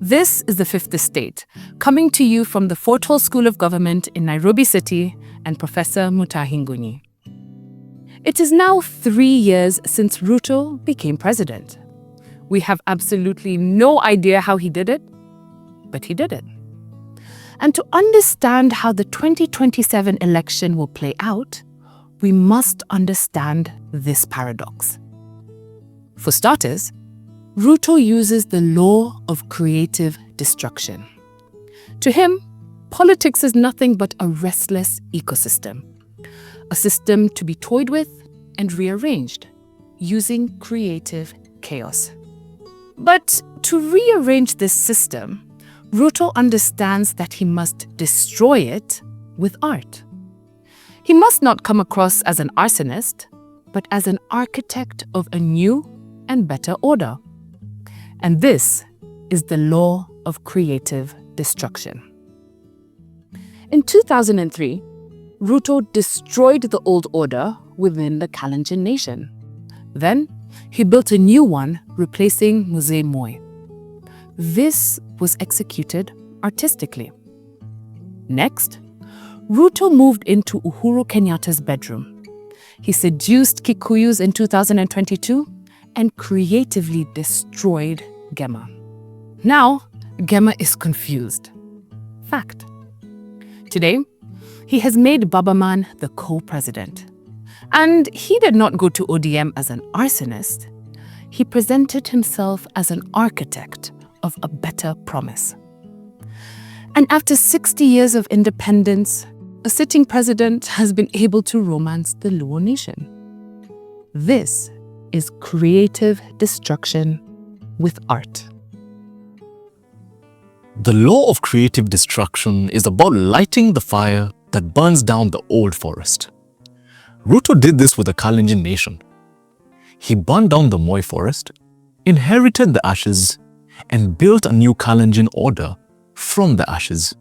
This is the Fifth Estate, coming to you from the Fort Hall School of Government in Nairobi City and Professor Mutahi Ngunyi. It is now 3 years since Ruto became president. We have absolutely no idea how he did it, but he did it. And to understand how the 2027 election will play out, we must understand this paradox. For starters, Ruto uses the law of creative destruction. To him, politics is nothing but a restless ecosystem, a system to be toyed with and rearranged using creative chaos. But to rearrange this system, Ruto understands that he must destroy it with art. He must not come across as an arsonist, but as an architect of a new and better order. And this is the law of creative destruction. In 2003, Ruto destroyed the old order within the Kalenjin nation. Then, he built a new one, replacing Mzee Moi. This was executed artistically. Next, Ruto moved into Uhuru Kenyatta's bedroom. He seduced Kikuyus in 2022 and creatively destroyed Gema. Now, Gema is confused. Fact. Today, he has made Babaman the co-president. And he did not go to ODM as an arsonist. He presented himself as an architect of a better promise. And after 60 years of independence, a sitting president has been able to romance the Luo nation. This is creative destruction with art. The law of creative destruction is about lighting the fire that burns down the old forest. Ruto did this with the Kalenjin nation. He burned down the Moi forest, inherited the ashes, and built a new Kalenjin order from the ashes.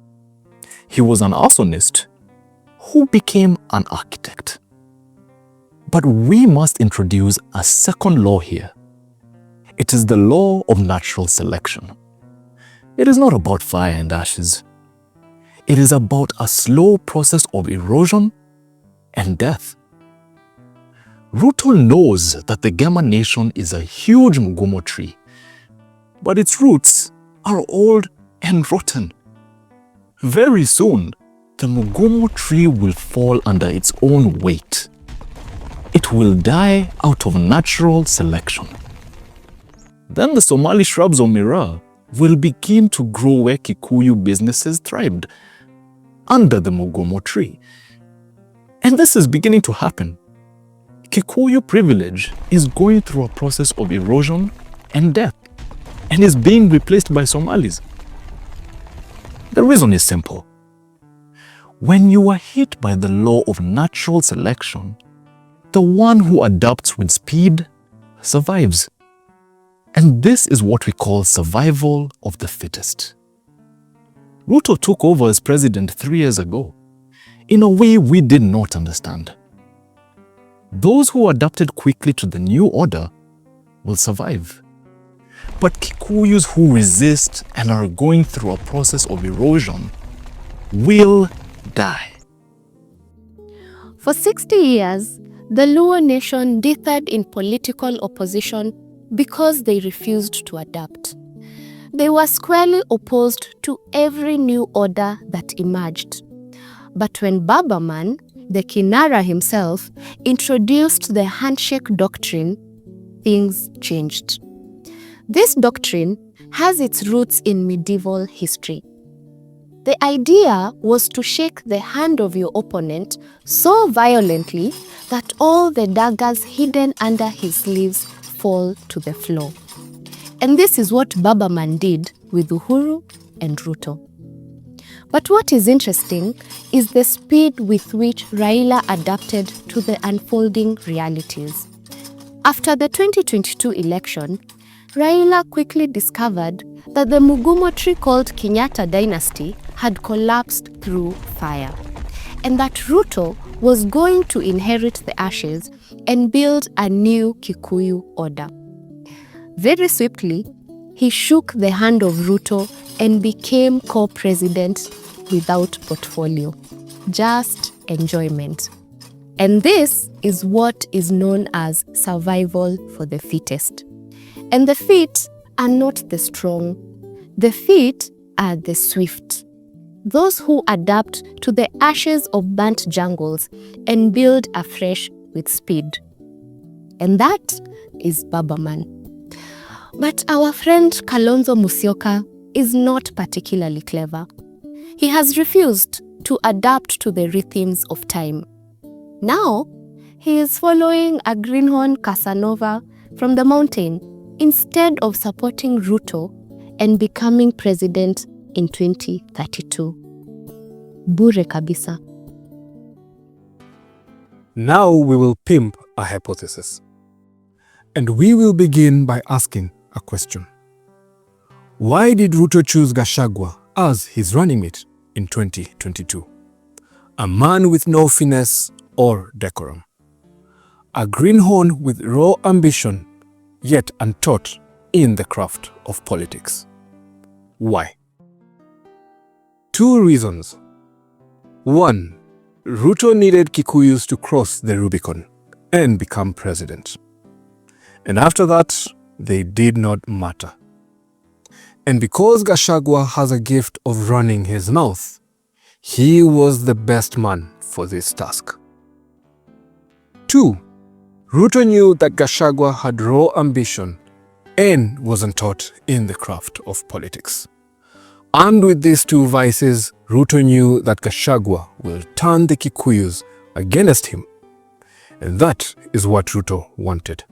He was an arsonist who became an architect. But we must introduce a second law here. It is the law of natural selection. It is not about fire and ashes. It is about a slow process of erosion and death. Ruto knows that the Gema nation is a huge mugumo tree, but its roots are old and rotten. Very soon, the mugumo tree will fall under its own weight. It will die out of natural selection. Then the Somali shrubs of Miraa will begin to grow where Kikuyu businesses thrived, under the mugumo tree. And this is beginning to happen. Kikuyu privilege is going through a process of erosion and death, and is being replaced by Somalis. The reason is simple. When you are hit by the law of natural selection, the one who adapts with speed survives. And this is what we call survival of the fittest. Ruto took over as president 3 years ago, in a way we did not understand. Those who adapted quickly to the new order will survive. But Kikuyus who resist and are going through a process of erosion will die. For 60 years, the Luo nation dithered in political opposition because they refused to adapt. They were squarely opposed to every new order that emerged. But when Babaman, the Kinara himself, introduced the handshake doctrine, things changed. This doctrine has its roots in medieval history. The idea was to shake the hand of your opponent so violently that all the daggers hidden under his sleeves fall to the floor. And this is what Babaman did with Uhuru and Ruto. But what is interesting is the speed with which Raila adapted to the unfolding realities. After the 2022 election, Raila quickly discovered that the mugumo tree called Kenyatta dynasty had collapsed through fire, and that Ruto was going to inherit the ashes and build a new Kikuyu order. Very swiftly, he shook the hand of Ruto and became co-president without portfolio. Just enjoyment. And this is what is known as survival for the fittest. And the fit are not the strong. The fit are the swift. Those who adapt to the ashes of burnt jungles and build afresh with speed. And that is Babaman. But our friend Kalonzo Musyoka is not particularly clever. He has refused to adapt to the rhythms of time. Now, he is following a greenhorn Casanova from the mountain instead of supporting Ruto and becoming president in 2032. Bure kabisa. Now we will pimp a hypothesis. And we will begin by asking a question. Why did Ruto choose Gachagua as his running mate in 2022? A man with no finesse or decorum. A greenhorn with raw ambition, yet untaught in the craft of politics. Why? 2 reasons. 1. Ruto needed Kikuyus to cross the Rubicon and become president. And after that, they did not matter. And because Gachagua has a gift of running his mouth, he was the best man for this task. 2. Ruto knew that Gachagua had raw ambition and wasn't taught in the craft of politics. Armed with these 2 vices, Ruto knew that Gachagua will turn the Kikuyus against him. And that is what Ruto wanted.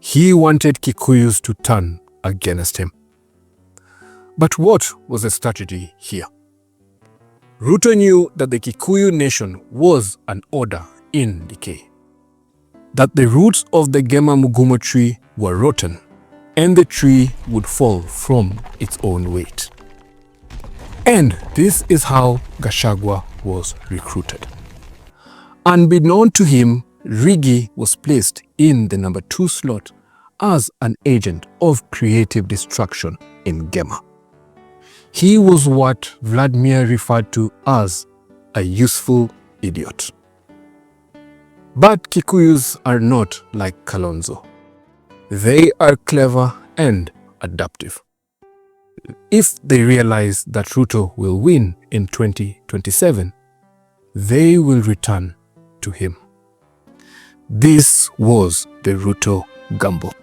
He wanted Kikuyus to turn against him. But what was the strategy here? Ruto knew that the Kikuyu nation was an order in decay. That the roots of the Gema Mugumo tree were rotten, and the tree would fall from its own weight. And this is how Gachagua was recruited. Unbeknown to him, Riggy was placed in the number 2 slot as an agent of creative destruction in Gema. He was what Vladimir referred to as a useful idiot. But Kikuyus are not like Kalonzo. They are clever and adaptive. If they realize that Ruto will win in 2027, they will return to him. This was the Ruto gamble.